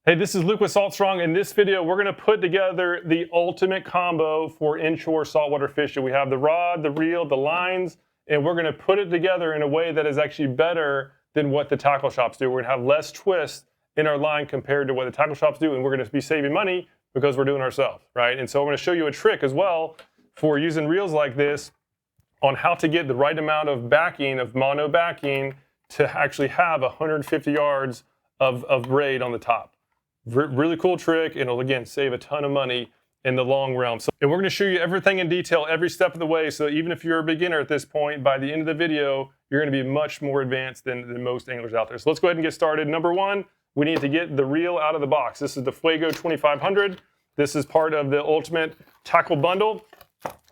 Hey, this is Luke with Salt Strong. In this video, we're going to put together the ultimate combo for inshore saltwater fishing. We have the rod, the reel, the lines, and we're going to put it together in a way that is actually better than what the tackle shops do. We're going to have less twist in our line compared to what the tackle shops do, and we're going to be saving money because we're doing it ourselves, right? And so I'm going to show you a trick as well for using reels like this on how to get the right amount of backing, of mono backing, to actually have 150 yards of braid on the top. Really cool trick, and it'll again save a ton of money in the long realm. And we're going to show you everything in detail every step of the way, so even if you're a beginner at this point, by the end of the video you're going to be much more advanced than most anglers out there. So let's go ahead and get started. Number one, we need to get the reel out of the box. This is the Fuego 2500. This is part of the ultimate tackle bundle.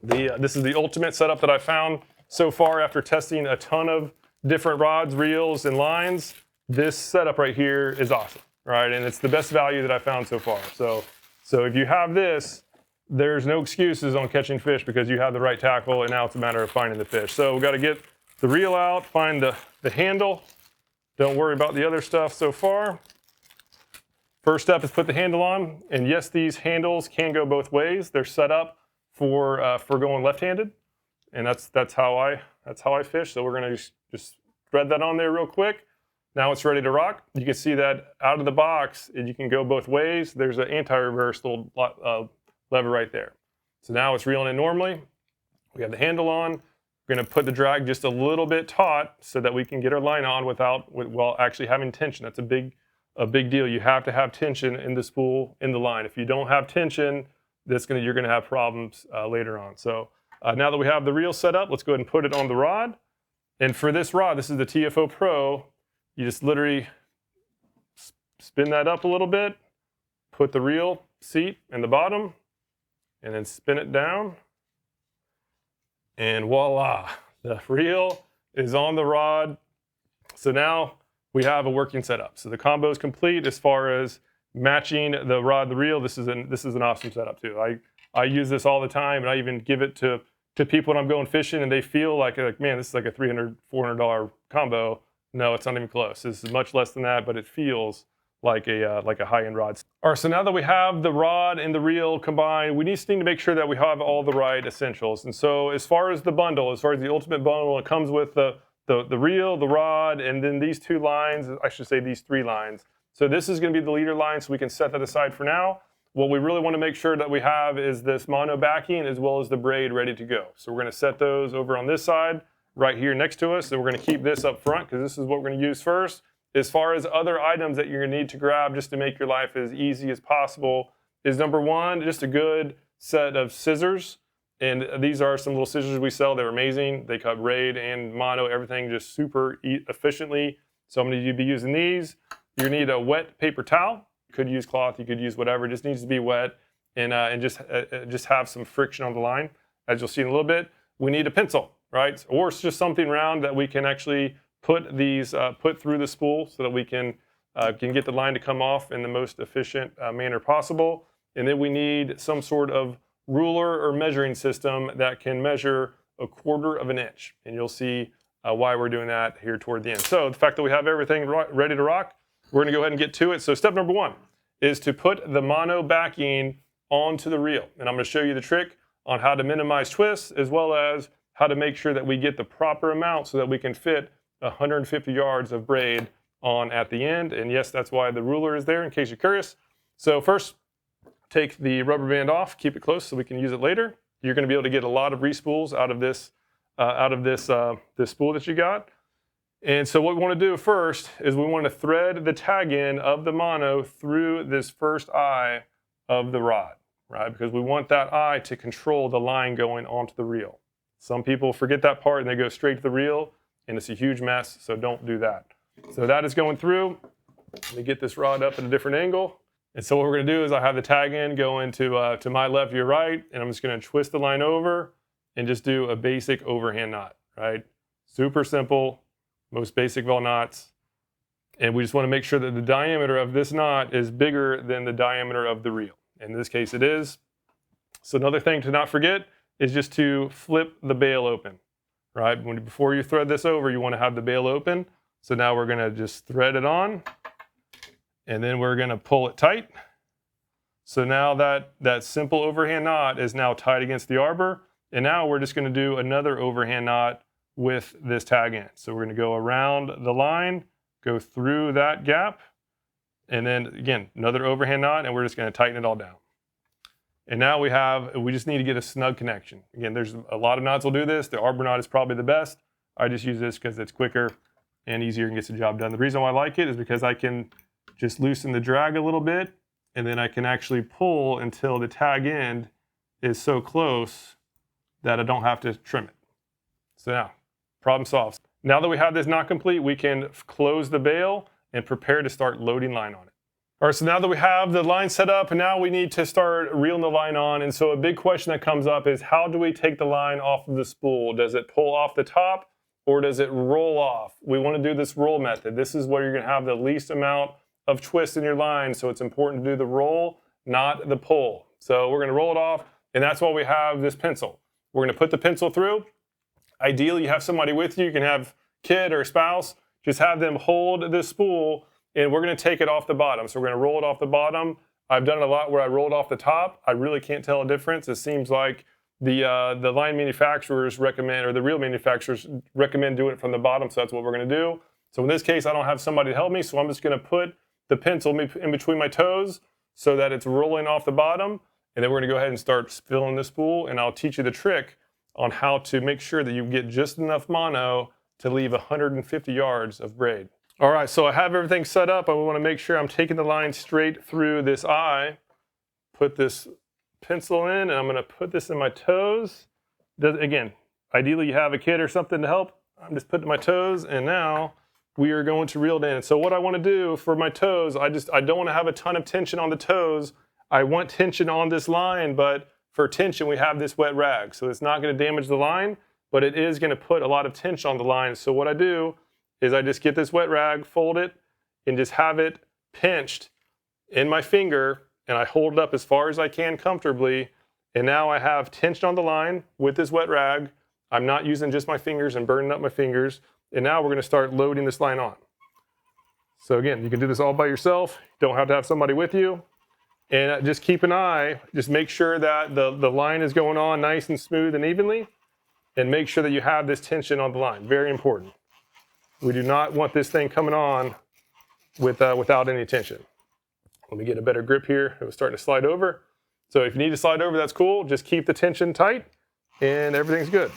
This is the ultimate setup that I found so far after testing a ton of different rods, reels, and lines. This setup right here is awesome. Right, and it's the best value that I found so far. So if you have this, there's no excuses on catching fish because you have the right tackle, and now it's a matter of finding the fish. So we've got to get the reel out, find the handle. Don't worry about the other stuff so far. First step is put the handle on, and yes, these handles can go both ways. They're set up for going left-handed, and that's how I fish. So we're going to just thread that on there real quick. Now it's ready to rock. You can see that out of the box, you can go both ways. There's an anti-reverse little lever right there. So now it's reeling in normally. We have the handle on. We're going to put the drag just a little bit taut so that we can get our line on while actually having tension. That's a big deal. You have to have tension in the spool, in the line. If you don't have tension, you're going to have problems later on. So now that we have the reel set up, let's go ahead and put it on the rod. And for this rod, this is the TFO Pro. You just literally spin that up a little bit, put the reel seat in the bottom, and then spin it down. And voila, the reel is on the rod. So now we have a working setup. So the combo is complete as far as matching the rod, the reel. This is an awesome setup too. I use this all the time, and I even give it to people when I'm going fishing, and they feel like man, this is like a $300, $400 combo. No, it's not even close. This is much less than that, but it feels like a high-end rod. All right, so now that we have the rod and the reel combined, we just need to make sure that we have all the right essentials. And so as far as the bundle, as far as the ultimate bundle, it comes with the reel, the rod, and then these two lines, I should say these three lines. So this is going to be the leader line, so we can set that aside for now. What we really want to make sure that we have is this mono backing as well as the braid ready to go. So we're going to set those over on this side, right here next to us, and we're going to keep this up front because this is what we're going to use first. As far as other items that you're going to need to grab just to make your life as easy as possible is number one, just a good set of scissors. And these are some little scissors we sell. They're amazing. They cut braid and mono, everything just super efficiently. So I'm going to be using these. You're going to need a wet paper towel. You could use cloth, you could use whatever. It just needs to be wet and just have some friction on the line. As you'll see in a little bit, we need a pencil. Right? Or it's just something round that we can actually put through the spool so that we can get the line to come off in the most efficient manner possible. And then we need some sort of ruler or measuring system that can measure 1/4 of an inch. And you'll see why we're doing that here toward the end. So the fact that we have everything ready to rock, we're going to go ahead and get to it. So step number one is to put the mono backing onto the reel. And I'm going to show you the trick on how to minimize twists as well as how to make sure that we get the proper amount so that we can fit 150 yards of braid on at the end. And yes, that's why the ruler is there in case you're curious. So first, take the rubber band off, keep it close so we can use it later. You're going to be able to get a lot of re-spools out of this spool that you got. And so what we want to do first is we want to thread the tag in of the mono through this first eye of the rod, right? Because we want that eye to control the line going onto the reel. Some people forget that part and they go straight to the reel, and it's a huge mess, so don't do that. So that is going through. Let me get this rod up at a different angle. And so what we're going to do is I have the tag in going to my left, your right, and I'm just going to twist the line over and just do a basic overhand knot, right? Super simple, most basic of all knots. And we just want to make sure that the diameter of this knot is bigger than the diameter of the reel. In this case, it is. So another thing to not forget is just to flip the bail open, right? Before you thread this over, you want to have the bail open. So now we're going to just thread it on and then we're gonna pull it tight. So now that simple overhand knot is now tied against the arbor, and now we're just gonna do another overhand knot with this tag end. So we're gonna go around the line, go through that gap, and then again, another overhand knot, and we're just gonna tighten it all down. And now we just need to get a snug connection. Again, there's a lot of knots will do this. The arbor knot is probably the best. I just use this because it's quicker and easier and gets the job done. The reason why I like it is because I can just loosen the drag a little bit, and then I can actually pull until the tag end is so close that I don't have to trim it. So now, problem solved. Now that we have this knot complete, we can close the bail and prepare to start loading line on it. All right, so now that we have the line set up, and now we need to start reeling the line on. And so a big question that comes up is, how do we take the line off of the spool? Does it pull off the top or does it roll off? We want to do this roll method. This is where you're going to have the least amount of twist in your line, so it's important to do the roll, not the pull. So we're going to roll it off, and that's why we have this pencil. We're going to put the pencil through. Ideally, you have somebody with you. You can have kid or spouse. Just have them hold this spool, and we're going to take it off the bottom. So we're going to roll it off the bottom. I've done it a lot where I rolled off the top. I really can't tell a difference. It seems like the line manufacturers recommend, or the reel manufacturers recommend doing it from the bottom, so that's what we're going to do. So in this case, I don't have somebody to help me, so I'm just going to put the pencil in between my toes so that it's rolling off the bottom, and then we're going to go ahead and start filling the spool, and I'll teach you the trick on how to make sure that you get just enough mono to leave 150 yards of braid. All right, so I have everything set up. I want to make sure I'm taking the line straight through this eye. Put this pencil in, and I'm going to put this in my toes. Again, ideally you have a kid or something to help. I'm just putting my toes, and now we are going to reel it in. So what I want to do for my toes, I don't want to have a ton of tension on the toes. I want tension on this line, but for tension we have this wet rag. So it's not going to damage the line, but it is going to put a lot of tension on the line. So what I do is I just get this wet rag, fold it, and just have it pinched in my finger, and I hold it up as far as I can comfortably, and now I have tension on the line with this wet rag. I'm not using just my fingers and burning up my fingers, and now we're going to start loading this line on. So again, you can do this all by yourself. You don't have to have somebody with you. And just keep an eye, just make sure that the line is going on nice and smooth and evenly, and make sure that you have this tension on the line. Very important. We do not want this thing coming on without any tension. Let me get a better grip here. It was starting to slide over. So if you need to slide over, that's cool. Just keep the tension tight and everything's good.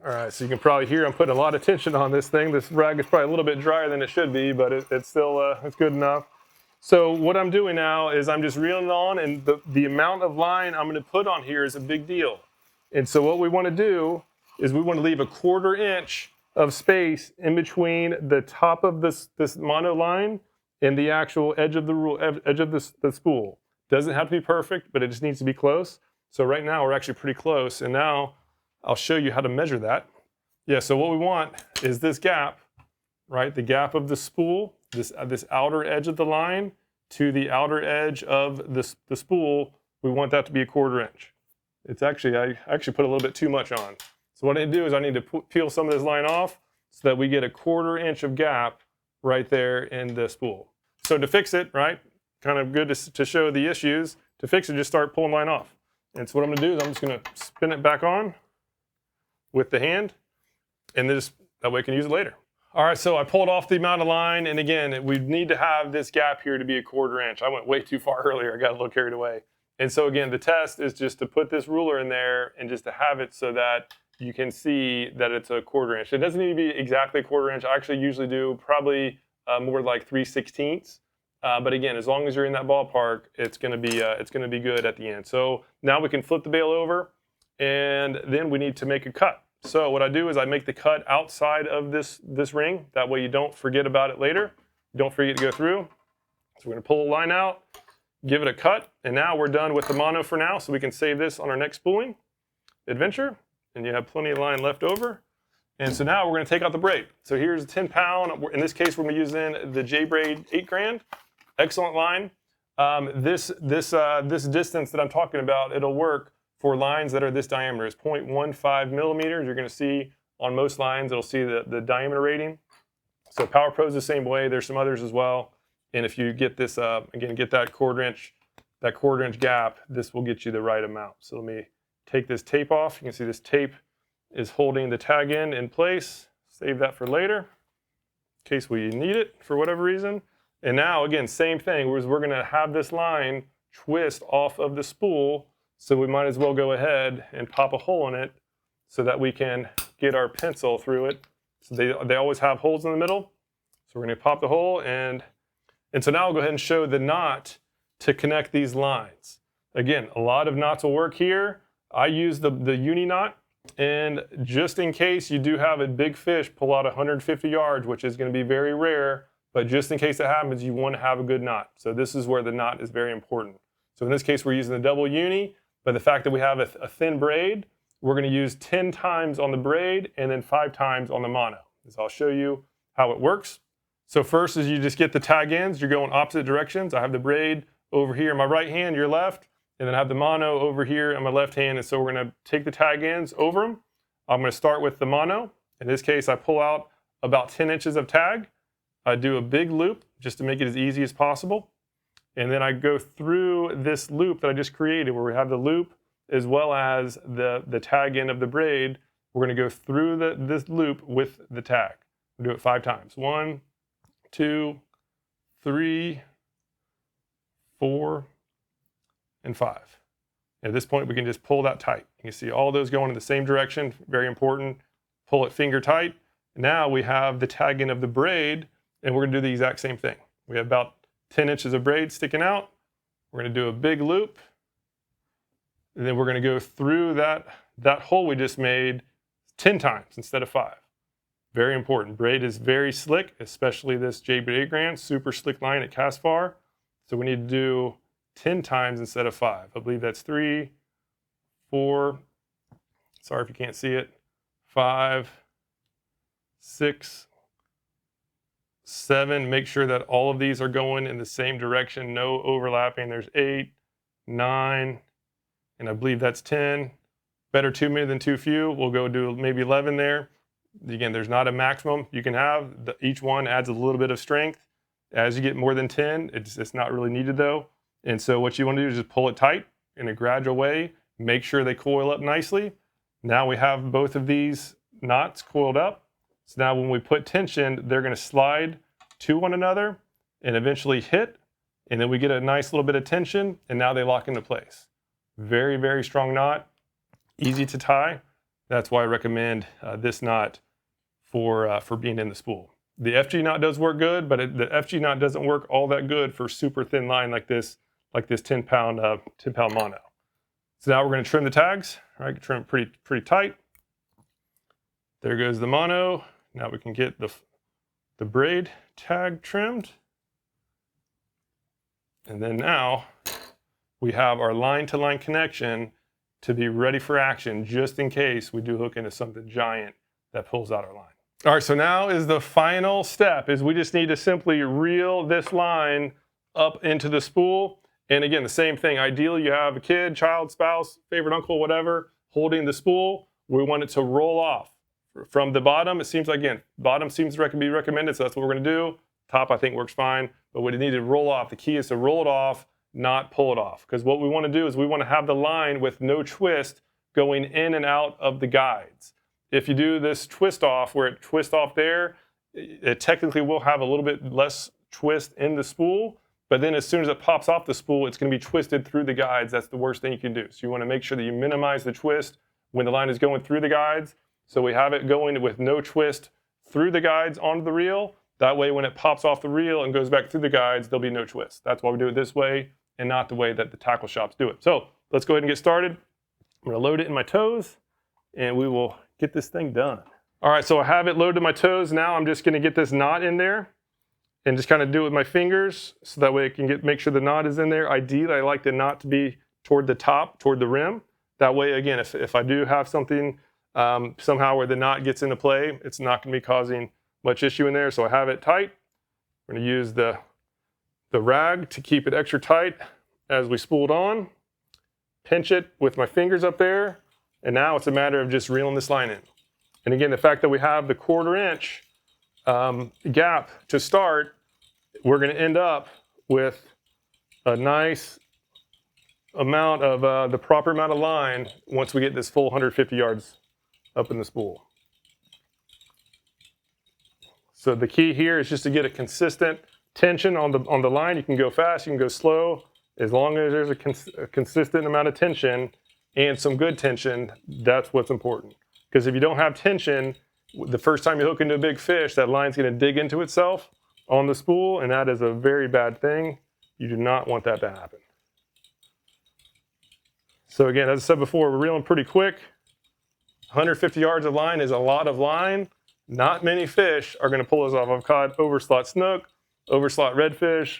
All right, so you can probably hear I'm putting a lot of tension on this thing. This rag is probably a little bit drier than it should be, but it's still it's good enough. So what I'm doing now is I'm just reeling on, and the amount of line I'm going to put on here is a big deal. And so what we want to do is we want to leave a 1/4 inch of space in between the top of this mono line and the actual edge of the spool. Doesn't have to be perfect, but it just needs to be close. So right now we're actually pretty close, and now I'll show you how to measure that. Yeah, so what we want is this gap, right? The gap of the spool, this outer edge of the line to the outer edge of the spool. We want that to be a 1/4 inch. It's actually, I actually put a little bit too much on. So what I need to do is I need to peel some of this line off so that we get a 1/4 inch of gap right there in the spool. So to fix it, right, kind of good to show the issues. To fix it, just start pulling line off. And so what I'm going to do is I'm just going to spin it back on with the hand, and then just that way I can use it later. All right, so I pulled off the amount of line, and again, we need to have this gap here to be a 1/4 inch. I went way too far earlier. I got a little carried away. And so again, the test is just to put this ruler in there and just to have it so that you can see that it's a 1/4 inch. It doesn't need to be exactly a 1/4 inch. I actually usually do probably more like 3/16. But again, as long as you're in that ballpark, it's going to be good at the end. So now we can flip the bail over, and then we need to make a cut. So what I do is I make the cut outside of this ring. That way you don't forget about it later. You don't forget to go through. So we're going to pull the line out, give it a cut, and now we're done with the mono for now. So we can save this on our next spooling adventure, and you have plenty of line left over. And so now we're going to take out the braid. So here's a 10-pound. In this case, we're going to be using the J-Braid 8 grand. Excellent line. This distance that I'm talking about, it'll work for lines that are this diameter. It's 0.15 millimeters. You're going to see on most lines, it'll see the diameter rating. So Power Pro is the same way. There's some others as well. And if you get this, again, get that quarter inch gap, this will get you the right amount. So let me take this tape off. You can see this tape is holding the tag end in place. Save that for later in case we need it for whatever reason. And now, again, same thing. We're going to have this line twist off of the spool. So we might as well go ahead and pop a hole in it so that we can get our pencil through it. So they always have holes in the middle. So we're going to pop the hole, and so now I'll go ahead and show the knot to connect these lines. Again, a lot of knots will work here. I use the uni knot, and just in case you do have a big fish pull out 150 yards, which is going to be very rare, but just in case that happens, you want to have a good knot. So this is where the knot is very important. So in this case, we're using the double uni, but the fact that we have a thin braid, we're going to use 10 times on the braid and then 5 times on the mono. So I'll show you how it works. So first is you just get the tag ends. You're going opposite directions. I have the braid over here in my right hand, your left, and then I have the mono over here in my left hand. And so we're going to take the tag ends over them. I'm going to start with the mono. In this case, I pull out about 10 inches of tag. I do a big loop just to make it as easy as possible. And then I go through this loop that I just created where we have the loop as well as the tag end of the braid. We're going to go through this loop with the tag. We'll do it 5 times. 1, 2, 3, 4, and 5. At this point, we can just pull that tight. You can see all those going in the same direction. Very important. Pull it finger tight. Now we have the tag end of the braid, and we're going to do the exact same thing. We have about 10 inches of braid sticking out. We're going to do a big loop. And then we're going to go through that hole we just made 10 times instead of 5. Very important. Braid is very slick, especially this J8 Grand, super slick line at cast far. So we need to do 10 times instead of 5. I believe that's 3, 4, sorry if you can't see it, 5, 6, 7. Make sure that all of these are going in the same direction, no overlapping. There's 8, 9, and I believe that's 10. Better too many than too few. We'll go do maybe 11 there. Again, there's not a maximum you can have. Each one adds a little bit of strength. As you get more than 10, it's not really needed though. And so what you want to do is just pull it tight in a gradual way. Make sure they coil up nicely. Now we have both of these knots coiled up. So now when we put tension, they're going to slide to one another and eventually hit. And then we get a nice little bit of tension, and now they lock into place. Very, very strong knot, easy to tie. That's why I recommend this knot for being in the spool. The FG knot does work good, but the FG knot doesn't work all that good for super thin line like this 10-pound mono. So now we're going to trim the tags. All right, trim it pretty tight. There goes the mono. Now we can get the braid tag trimmed. And then now we have our line-to-line connection to be ready for action just in case we do hook into something giant that pulls out our line. All right, so now is the final step, is we just need to simply reel this line up into the spool. And again, the same thing. Ideally, you have a kid, child, spouse, favorite uncle, whatever, holding the spool. We want it to roll off. From the bottom, it seems like, again, bottom seems to be recommended, so that's what we're going to do. Top, I think, works fine, but we need to roll off. The key is to roll it off, not pull it off. Because what we want to do is we want to have the line with no twist going in and out of the guides. If you do this twist off, where it twists off there, it technically will have a little bit less twist in the spool, but then as soon as it pops off the spool, it's going to be twisted through the guides. That's the worst thing you can do. So you want to make sure that you minimize the twist when the line is going through the guides. So we have it going with no twist through the guides onto the reel. That way, when it pops off the reel and goes back through the guides, there'll be no twist. That's why we do it this way and not the way that the tackle shops do it. So let's go ahead and get started. I'm going to load it in my toes, and we will get this thing done. All right, so I have it loaded in my toes. Now I'm just going to get this knot in there and just kind of do it with my fingers so that way I can make sure the knot is in there. Ideally, I like the knot to be toward the top, toward the rim. That way, again, if I do have something somehow where the knot gets into play, it's not going to be causing much issue in there. So I have it tight. I'm going to use the rag to keep it extra tight as we spool it on. Pinch it with my fingers up there. And now it's a matter of just reeling this line in. And again, the fact that we have the 1/4 inch gap to start, we're going to end up with a nice amount of the proper amount of line once we get this full 150 yards up in the spool. So the key here is just to get a consistent tension on the line. You can go fast, you can go slow, as long as there's a consistent amount of tension and some good tension. That's what's important. Because if you don't have tension, the first time you hook into a big fish, that line's going to dig into itself on the spool, and that is a very bad thing. You do not want that to happen. So again, as I said before, we're reeling pretty quick. 150 yards of line is a lot of line. Not many fish are going to pull us off. I've caught overslot snook, overslot redfish,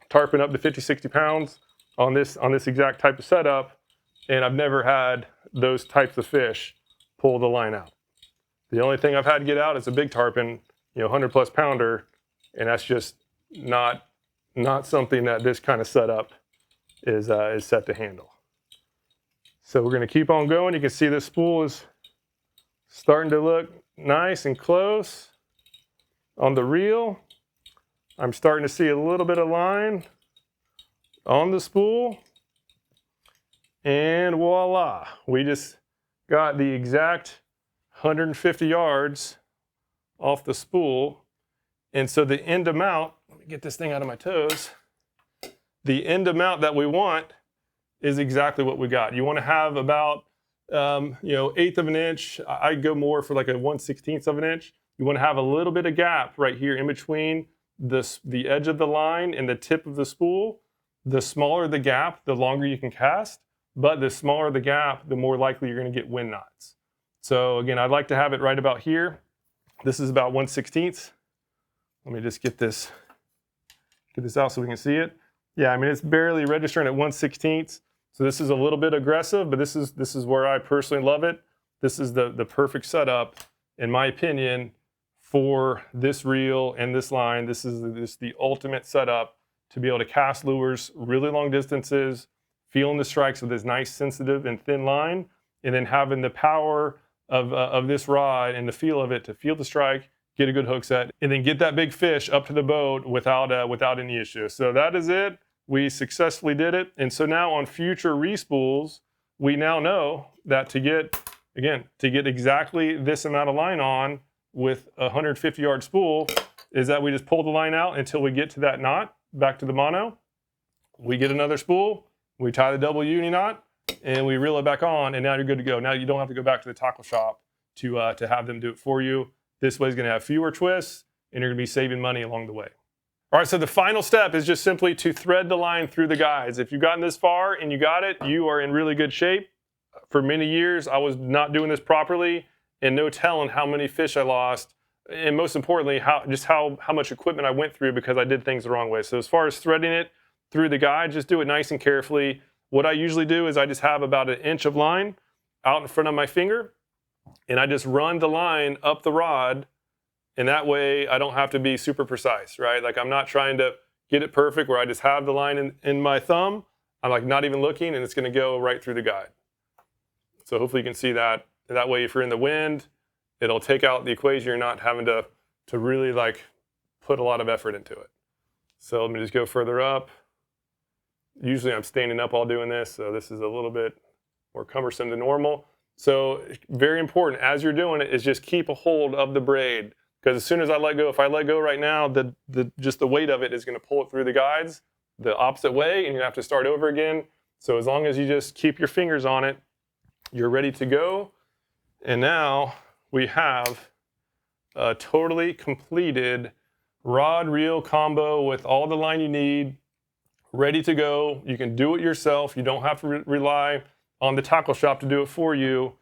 tarpon up to 50, 60 pounds on this exact type of setup, and I've never had those types of fish pull the line out. The only thing I've had to get out is a big tarpon, 100+ pounder, and that's just not something that this kind of setup is set to handle. So we're going to keep on going. You can see this spool is starting to look nice and close on the reel. I'm starting to see a little bit of line on the spool, and voila, we just got the exact 150 yards off the spool. And so the end amount, let me get this thing out of my toes, the end amount that we want is exactly what we got. You want to have about 1/8 of an inch. I'd go more for like a 1/16 of an inch. You want to have a little bit of gap right here in between the edge of the line and the tip of the spool. The smaller the gap, the longer you can cast, but the smaller the gap, the more likely you're going to get wind knots. So again, I'd like to have it right about here. This is about 1/16. Let me just get this out so we can see it. Yeah, I mean, it's barely registering at 1/16. So this is a little bit aggressive, but this is where I personally love it. This is the perfect setup, in my opinion, for this reel and this line. This is the ultimate setup to be able to cast lures really long distances, feeling the strikes with this nice, sensitive, and thin line, and then having the power of this rod and the feel of it to feel the strike, get a good hook set, and then get that big fish up to the boat without any issue. So that is it. We successfully did it. And so now on future respools, we now know that to get exactly this amount of line on with a 150 yard spool is that we just pull the line out until we get to that knot, back to the mono. We get another spool, we tie the double uni knot, and we reel it back on, and now you're good to go. Now you don't have to go back to the tackle shop to have them do it for you. This way is going to have fewer twists, and you're going to be saving money along the way. All right, so the final step is just simply to thread the line through the guides. If you've gotten this far and you got it, you are in really good shape. For many years, I was not doing this properly, and no telling how many fish I lost, and most importantly, how much equipment I went through because I did things the wrong way. So as far as threading it through the guide, just do it nice and carefully. What I usually do is I just have about 1 inch of line out in front of my finger, and I just run the line up the rod. And that way I don't have to be super precise, right? Like I'm not trying to get it perfect where I just have the line in my thumb. I'm like not even looking, and it's going to go right through the guide. So hopefully you can see that. That way if you're in the wind, it'll take out the equation. You're not having to really like put a lot of effort into it. So let me just go further up. Usually I'm standing up while doing this, so this is a little bit more cumbersome than normal. So very important as you're doing it is just keep a hold of the braid. Because as soon as I let go, if I let go right now, just the weight of it is going to pull it through the guides the opposite way, and you have to start over again. So as long as you just keep your fingers on it, you're ready to go. And now we have a totally completed rod reel combo with all the line you need, ready to go. You can do it yourself. You don't have to rely on the tackle shop to do it for you,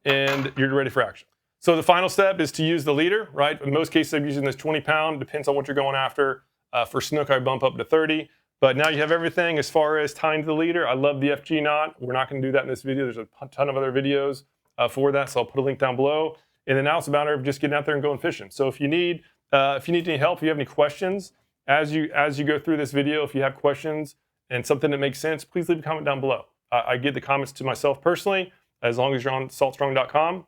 and you're ready for action. So the final step is to use the leader, right? In most cases, I'm using this 20-pound, depends on what you're going after. For snook, I bump up to 30. But now you have everything as far as tying to the leader. I love the FG knot. We're not going to do that in this video. There's a ton of other videos for that, so I'll put a link down below. And then now it's a matter of just getting out there and going fishing. So if you need any help, if you have any questions as you go through this video, if you have questions and something that makes sense, please leave a comment down below. I get the comments to myself personally, as long as you're on saltstrong.com.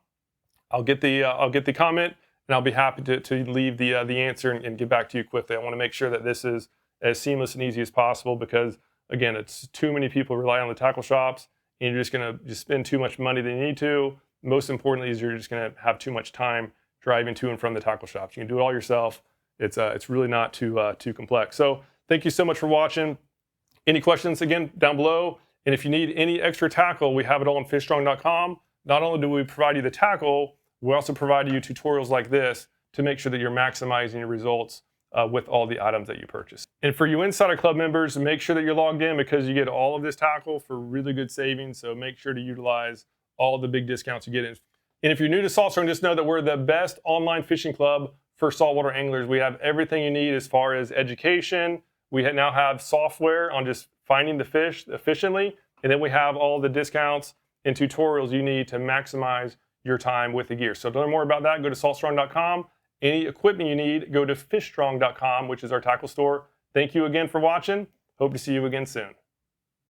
I'll get the comment, and I'll be happy to leave the answer and get back to you quickly. I want to make sure that this is as seamless and easy as possible because, again, it's too many people rely on the tackle shops, and you're just going to spend too much money than you need to. Most importantly is you're just going to have too much time driving to and from the tackle shops. You can do it all yourself. It's really not too complex. So thank you so much for watching. Any questions, again, down below. And if you need any extra tackle, we have it all on fishstrong.com. Not only do we provide you the tackle, we also provide you tutorials like this to make sure that you're maximizing your results with all the items that you purchase. And for you Insider Club members, make sure that you're logged in because you get all of this tackle for really good savings. So make sure to utilize all the big discounts you get. And if you're new to Saltstrong, just know that we're the best online fishing club for saltwater anglers. We have everything you need as far as education. We now have software on just finding the fish efficiently. And then we have all the discounts and tutorials you need to maximize your time with the gear. So to learn more about that, go to saltstrong.com. Any equipment you need, go to fishstrong.com, which is our tackle store. Thank you again for watching. Hope to see you again soon.